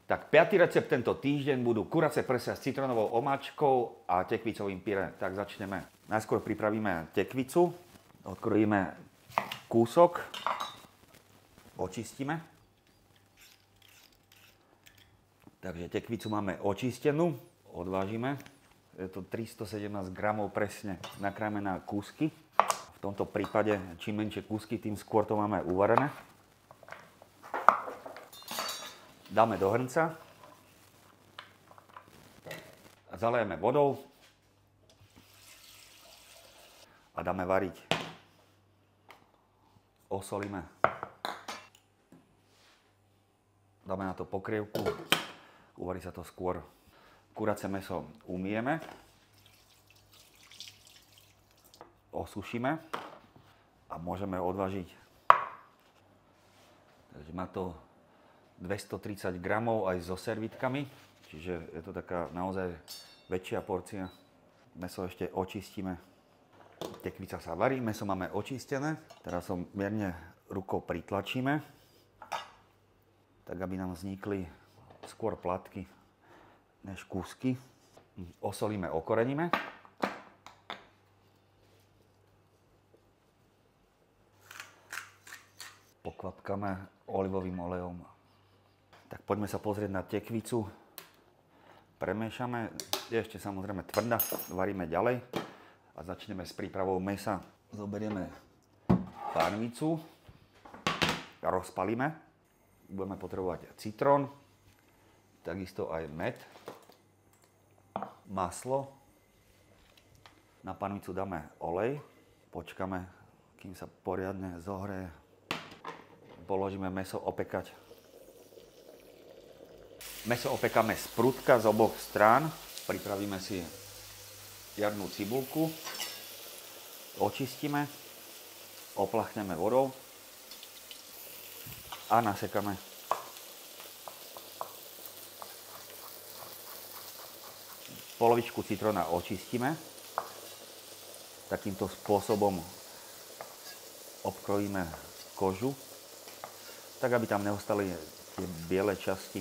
Tak 5. recept tento týždeň budú kuracie prsia s citrónovou omáčkou a tekvicovým pyré. Tak začneme. Najskôr pripravíme tekvicu, odkrojíme kúsok, očistíme. Takže tekvicu máme očistenú, odvážime. Je to 317 gramov presne, nakrájame na kúsky. V tomto prípade, čím menšie kúsky, tým skôr to máme uvarené. Dáme do hrnca, zalejeme vodou a dáme variť. Osolíme. Dáme na to pokrievku, uvarí sa to skôr. Kuracie mäso umyjeme, osušíme a môžeme odvážiť. Takže má to 230 gramov aj so servitkami, čiže je to taká naozaj väčšia porcia. Mäso ešte očistíme. Tekvica sa varí, mäso máme očistené. Teraz ho mierne rukou pritlačíme, tak aby nám vznikli skôr platky než kúsky. Osolíme, okoreníme. Pokvapkáme olivovým olejom. Tak poďme sa pozrieť na tekvicu. Premiešame. Je ešte samozrejme tvrdá. Varíme ďalej. A začneme s prípravou mäsa. Zoberieme pánvicu. Rozpalíme. Budeme potrebovať citrón. Takisto aj med. Maslo. Na pánvicu dáme olej. Počkáme, kým sa poriadne zohreje. Položíme mäso opekať. Mäso opekáme z prúdka z oboch strán. Pripravíme si jarnú cibulku. Očistíme. Oplachneme vodou. A nasekáme. Polovičku citróna očistíme. Takýmto spôsobom obkrojíme kožu, tak aby tam neostali tie biele časti.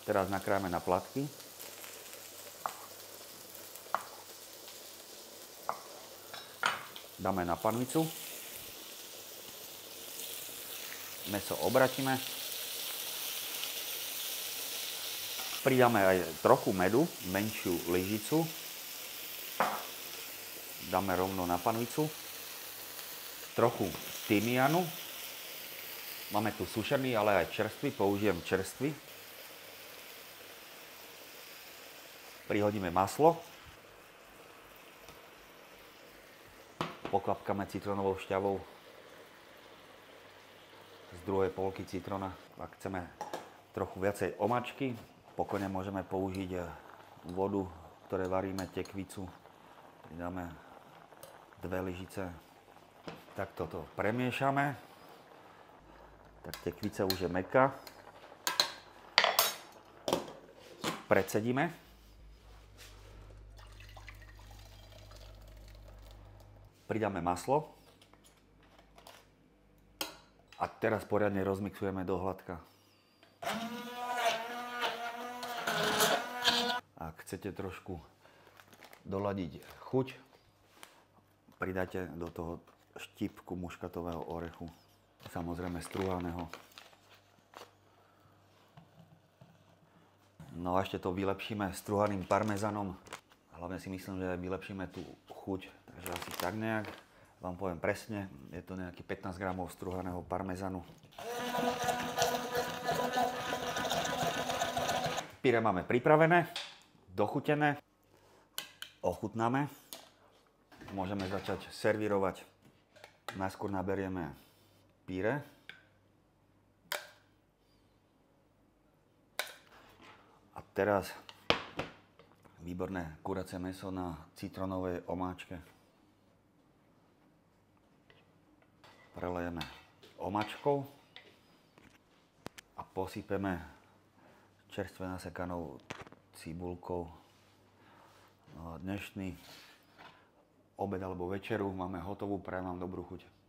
Teraz nakrájame na platky. Dáme na panvicu. Mäso obratíme. Pridáme aj trochu medu, menšiu lyžicu. Dáme rovno na panvicu. Trochu tymianu. Máme tu sušený, ale aj čerstvý. Použijem čerstvý. Prihodíme maslo. Pokvapkáme citrónovou šťavou z druhej polky citróna. Ak chceme trochu viacej omáčky, pokojne môžeme použiť vodu, ktoré varíme tekvicu. Pridáme 2 lyžice. Tak toto premiešame. Tak tekvica už je mäkká. Precedíme. Pridáme maslo a teraz poriadne rozmixujeme do hladka. Ak chcete trošku doladiť chuť, pridáte do toho štipku muškatového orechu, samozrejme strúhaného. No a ešte to vylepšíme strúhaným parmezanom. Hlavne si myslím, že vylepšíme tú chuť, takže asi tak nejak. Vám poviem presne, je to nejaký 15 gramov strúhaného parmezanu. Pyré máme pripravené, dochutené, ochutnáme. Môžeme začať servírovať. Najskôr naberieme pyré. A teraz výborné kuracie mäso na citrónovej omáčke. Prelejeme omáčkou a posypeme čerstve nasekanou cibulkou. No a dnešný obed alebo večeru máme hotovú, prajem vám dobrú chuť.